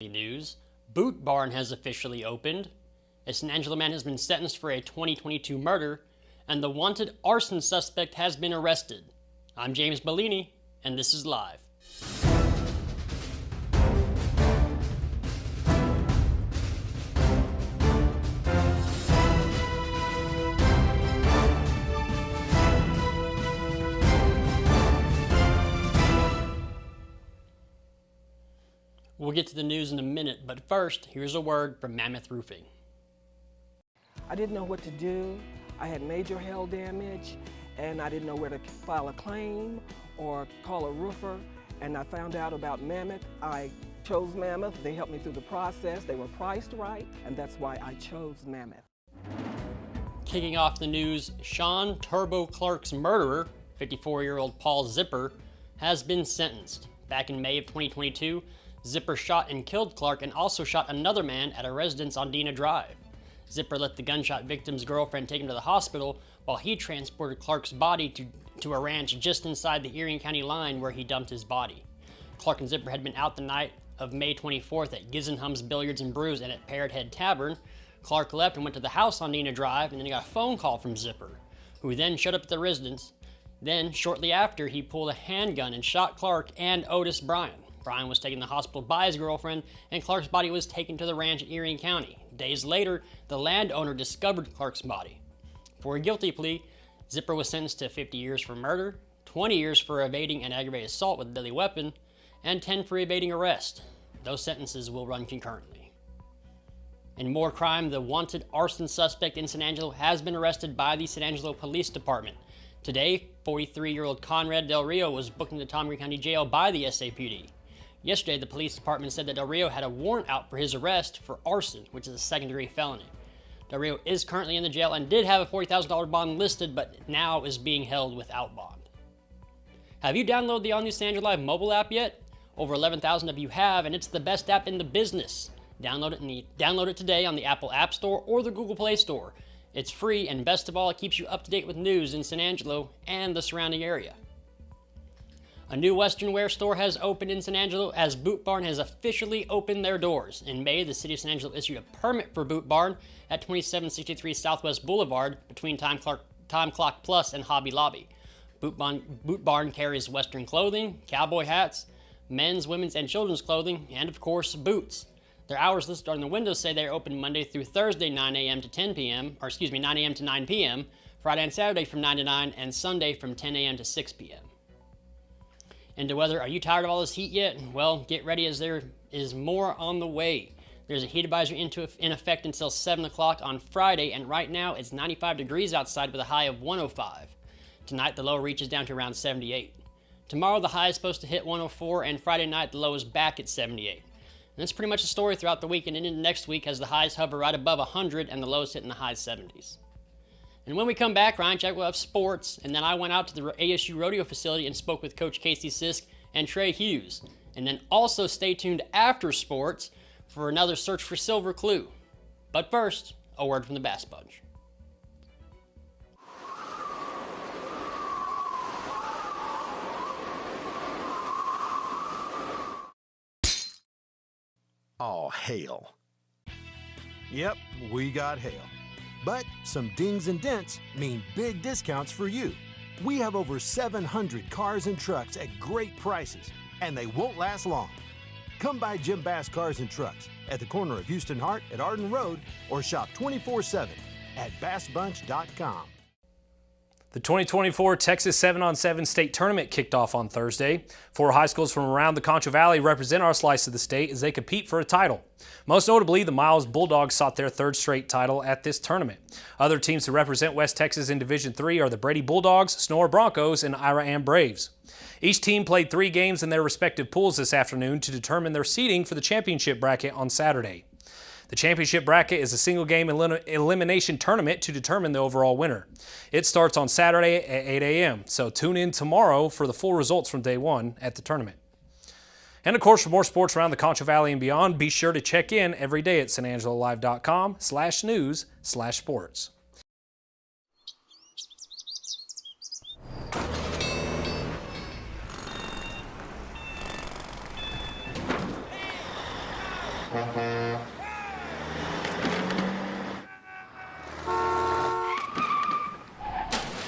News, Boot Barn has officially opened. A San Angelo man has been sentenced for a 2022 murder, and the wanted arson suspect has been arrested. I'm James Bouligny, and this is Live. We'll get to the news in a minute, but first, here's a word from Mammoth Roofing. I didn't know what to do. I had major hail damage, and I didn't know where to file a claim or call a roofer, and I found out about Mammoth. I chose Mammoth. They helped me through the process. They were priced right, and that's why I chose Mammoth. Kicking off the news, Shawn Turbo Clark's murderer, 54-year-old Paul Zipper, has been sentenced. Back in May of 2022, Zipper shot and killed Clark and also shot another man at a residence on Dena Drive. Zipper let the gunshot victim's girlfriend take him to the hospital while he transported Clark's body to a ranch just inside the Erie County line where he dumped his body. Clark and Zipper had been out the night of May 24th at Gizenhum's Billiards and Brews and at Parrot Head Tavern. Clark left and went to the house on Dena Drive, and then he got a phone call from Zipper, who then showed up at the residence. Then, shortly after, he pulled a handgun and shot Clark and Otis Bryan. Bryan was taken to the hospital by his girlfriend, and Clark's body was taken to the ranch in Erie County. Days later, the landowner discovered Clark's body. For a guilty plea, Zipper was sentenced to 50 years for murder, 20 years for evading an aggravated assault with a deadly weapon, and 10 for evading arrest. Those sentences will run concurrently. In more crime, the wanted arson suspect in San Angelo has been arrested by the San Angelo Police Department. Today, 43-year-old Conrad Del Rio was booked into Montgomery County Jail by the SAPD. Yesterday, the police department said that Del Rio had a warrant out for his arrest for arson, which is a second-degree felony. Del Rio is currently in the jail and did have a $40,000 bond listed, but now is being held without bond. Have you downloaded the all-new San Angelo Live mobile app yet? Over 11,000 of you have, and it's the best app in the business. Download it today on the Apple App Store or the Google Play Store. It's free, and best of all, it keeps you up to date with news in San Angelo and the surrounding area. A new Western wear store has opened in San Angelo as Boot Barn has officially opened their doors. In May, the city of San Angelo issued a permit for Boot Barn at 2763 Southwest Boulevard between Time Clock Plus and Hobby Lobby. Boot Barn carries Western clothing, cowboy hats, men's, women's, and children's clothing, and of course, boots. Their hours listed on the windows say they are open Monday through Thursday 9 a.m. to 10 p.m., or 9 a.m. to 9 p.m., Friday and Saturday from 9 to 9, and Sunday from 10 a.m. to 6 p.m. Into weather, are you tired of all this heat yet? Well, get ready as there is more on the way. There's a heat advisory in effect until 7 o'clock on Friday, and right now it's 95 degrees outside with a high of 105. Tonight, the low reaches down to around 78. Tomorrow, the high is supposed to hit 104, and Friday night, the low is back at 78. And that's pretty much the story throughout the week and into next week as the highs hover right above 100 and the lows hit in the high 70s. And when we come back, Ryan Chadwick will have sports, and then I went out to the ASU Rodeo Facility and spoke with Coach Casey Sisk and Trey Hughes. And then also stay tuned after sports for another Search for Silver Clue. But first, a word from the Bass Bunch. Oh, hail. Yep, we got hail. But some dings and dents mean big discounts for you. We have over 700 cars and trucks at great prices, and they won't last long. Come by Jim Bass Cars and Trucks at the corner of Houston Hart at Arden Road or shop 24/7 at bassbunch.com. The 2024 Texas 7-on-7 state tournament kicked off on Thursday. 4 high schools from around the Concho Valley represent our slice of the state as they compete for a title. Most notably, the Miles Bulldogs sought their 3rd straight title at this tournament. Other teams to represent West Texas in Division III are the Brady Bulldogs, Sonora Broncos, and Ira Am Braves. Each team played 3 games in their respective pools this afternoon to determine their seeding for the championship bracket on Saturday. The championship bracket is a single-game elimination tournament to determine the overall winner. It starts on Saturday at 8 a.m., so tune in tomorrow for the full results from day 1 at the tournament. And of course, for more sports around the Concho Valley and beyond, be sure to check in every day at sanangelolive.com/news/sports.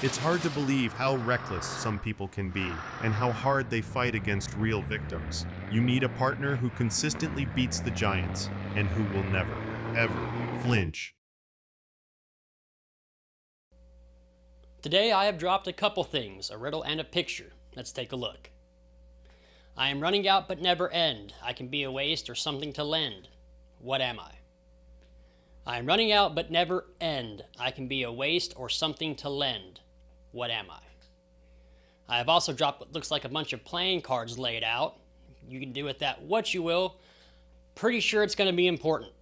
It's hard to believe how reckless some people can be and how hard they fight against real victims. You need a partner who consistently beats the giants and who will never, ever flinch. Today I have dropped a couple things, a riddle and a picture. Let's take a look. I am running out but never end. I can be a waste or something to lend. What am I? I am running out but never end. I can be a waste or something to lend. What am I? I have also dropped what looks like a bunch of playing cards laid out. You can do with that what you will. Pretty sure it's going to be important.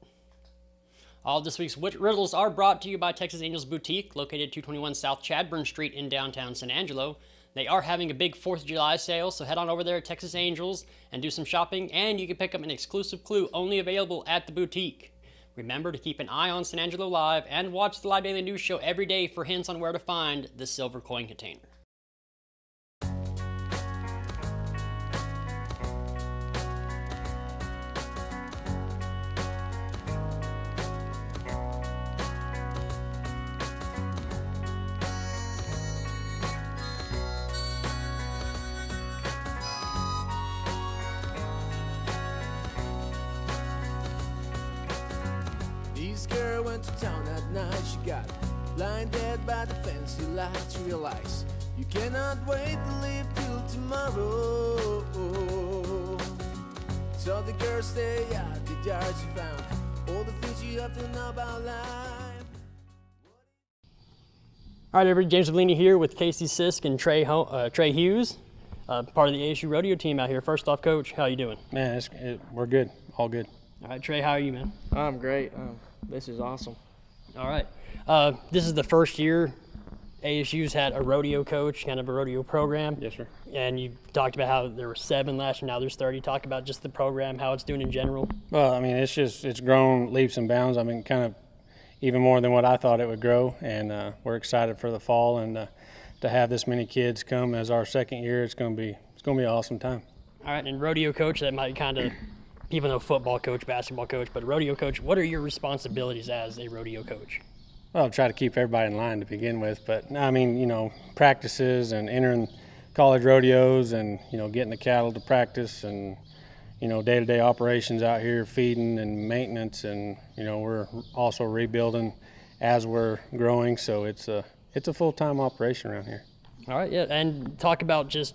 All of this week's riddles are brought to you by Texas Angels Boutique, located 221 South Chadburn Street in downtown San Angelo. They are having a big 4th of July sale, so head on over there at Texas Angels and do some shopping, and you can pick up an exclusive clue only available at the boutique. Remember to keep an eye on San Angelo Live and watch the Live Daily News Show every day for hints on where to find the silver coin container. This girl went to town at night. She got blinded by the fancy lights. Realize you cannot wait to live till tomorrow. So the girl stay at the yard. She found all the things you have to know about life. All right, everybody, James Bouligny here with Casey Sisk and Trey Hughes, part of the ASU Rodeo team out here. First off, Coach, how you doing? Man, we're good, all good. All right, Trey, how are you, man? I'm great. This is awesome. All right. This is the first year ASU's had a rodeo coach, kind of a rodeo program. Yes, sir. And you talked about how there were 7 last year, now there's 30. Talk about just the program, how it's doing in general. Well, I mean, it's grown leaps and bounds. I mean, kind of even more than what I thought it would grow, and we're excited for the fall and to have this many kids come as our second year. It's going to be an awesome time. All right, and rodeo coach, that might kind of, even though football coach, basketball coach, but rodeo coach, what are your responsibilities as a rodeo coach? Well, I'll try to keep everybody in line to begin with, but I mean, practices and entering college rodeos and, getting the cattle to practice and, day-to-day operations out here, feeding and maintenance, and, we're also rebuilding as we're growing, so it's a full-time operation around here. All right, yeah, and talk about just,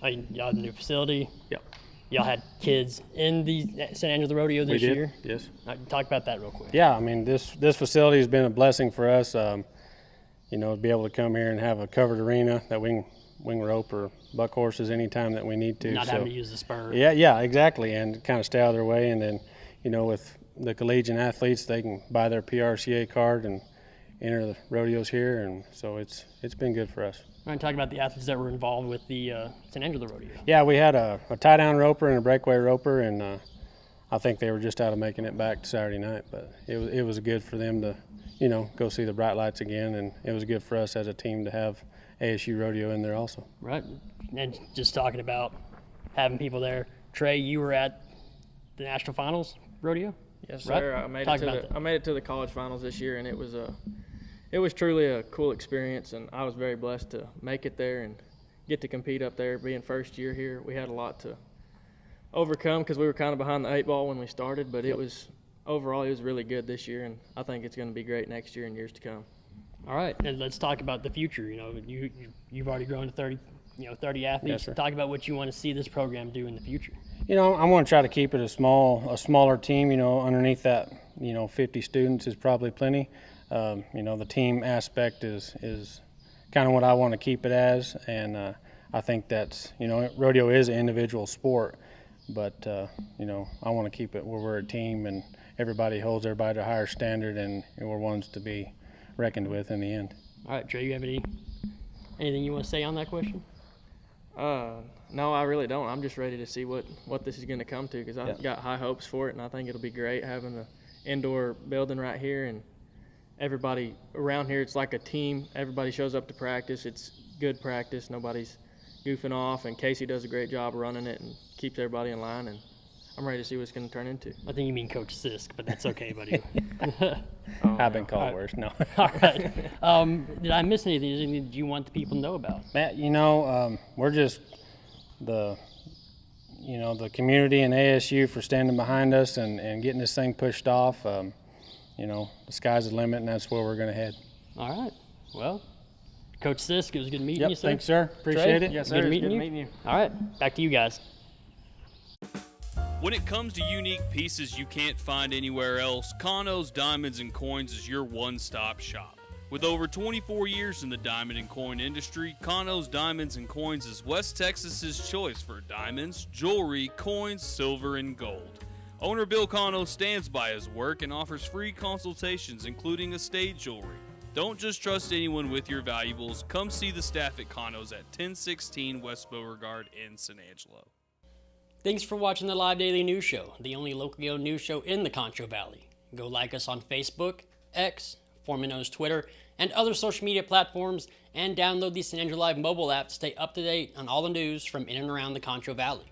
y'all have a new facility. Yep. Y'all had kids in the San Angelo Rodeo this year. Yes. Talk about that real quick. Yeah, I mean, this facility has been a blessing for us, to be able to come here and have a covered arena that we can rope or buck horses anytime that we need to. Not having to use the spur. Yeah, exactly, and kind of stay out of their way. And then, with the collegiate athletes, they can buy their PRCA card and enter the rodeos here, and so it's been good for us. All right, talk about the athletes that were involved with the San Angelo Rodeo. Yeah, we had a tie-down roper and a breakaway roper, and I think they were just out of making it back to Saturday night. But it was good for them to, go see the bright lights again, and it was good for us as a team to have ASU Rodeo in there also. Right, and just talking about having people there. Trey, you were at the National Finals Rodeo? Yes, right? sir. I made it to the college finals this year, and it was truly a cool experience, and I was very blessed to make it there and get to compete up there. Being first year here, we had a lot to overcome because we were kind of behind the 8 ball when we started, but overall it was really good this year, and I think it's going to be great next year and years to come. All right, and let's talk about the future. You've already grown to 30 athletes. Yes, talk about what you want to see this program do in the future. I want to try to keep it a smaller team. Underneath that, 50 students is probably plenty. The team aspect is kind of what I want to keep it as, and I think that's, rodeo is an individual sport, but, I want to keep it where we're a team and everybody holds everybody to a higher standard, and we're ones to be reckoned with in the end. All right, Trey, you have anything you want to say on that question? No, I really don't. I'm just ready to see what this is going to come to because I've got high hopes for it, and I think it'll be great having the indoor building right here, and everybody around here, it's like a team. Everybody shows up to practice. It's good practice. Nobody's goofing off, and Casey does a great job running it and keeps everybody in line, and I'm ready to see what it's going to turn into. I think you mean Coach Sisk, but that's okay, buddy. I've been called worse. No. All right. Did I miss anything? Is there anything you want the people to know about? Matt, we're just the community and ASU for standing behind us and getting this thing pushed off. The sky's the limit, and that's where we're going to head. All right. Well, Coach Sisk, it was good meeting you, sir. Thanks, sir. Appreciate it. Yes, sir. Good meeting you. All right. Back to you guys. When it comes to unique pieces you can't find anywhere else, Kano's Diamonds and Coins is your one-stop shop. With over 24 years in the diamond and coin industry, Kano's Diamonds and Coins is West Texas's choice for diamonds, jewelry, coins, silver, and gold. Owner Bill Kano stands by his work and offers free consultations, including estate jewelry. Don't just trust anyone with your valuables. Come see the staff at Kano's at 1016 West Beauregard in San Angelo. Thanks for watching the Live Daily News Show, the only locally owned news show in the Concho Valley. Go like us on Facebook, X, formerly known as Twitter, and other social media platforms, and download the San Angelo Live mobile app to stay up to date on all the news from in and around the Concho Valley.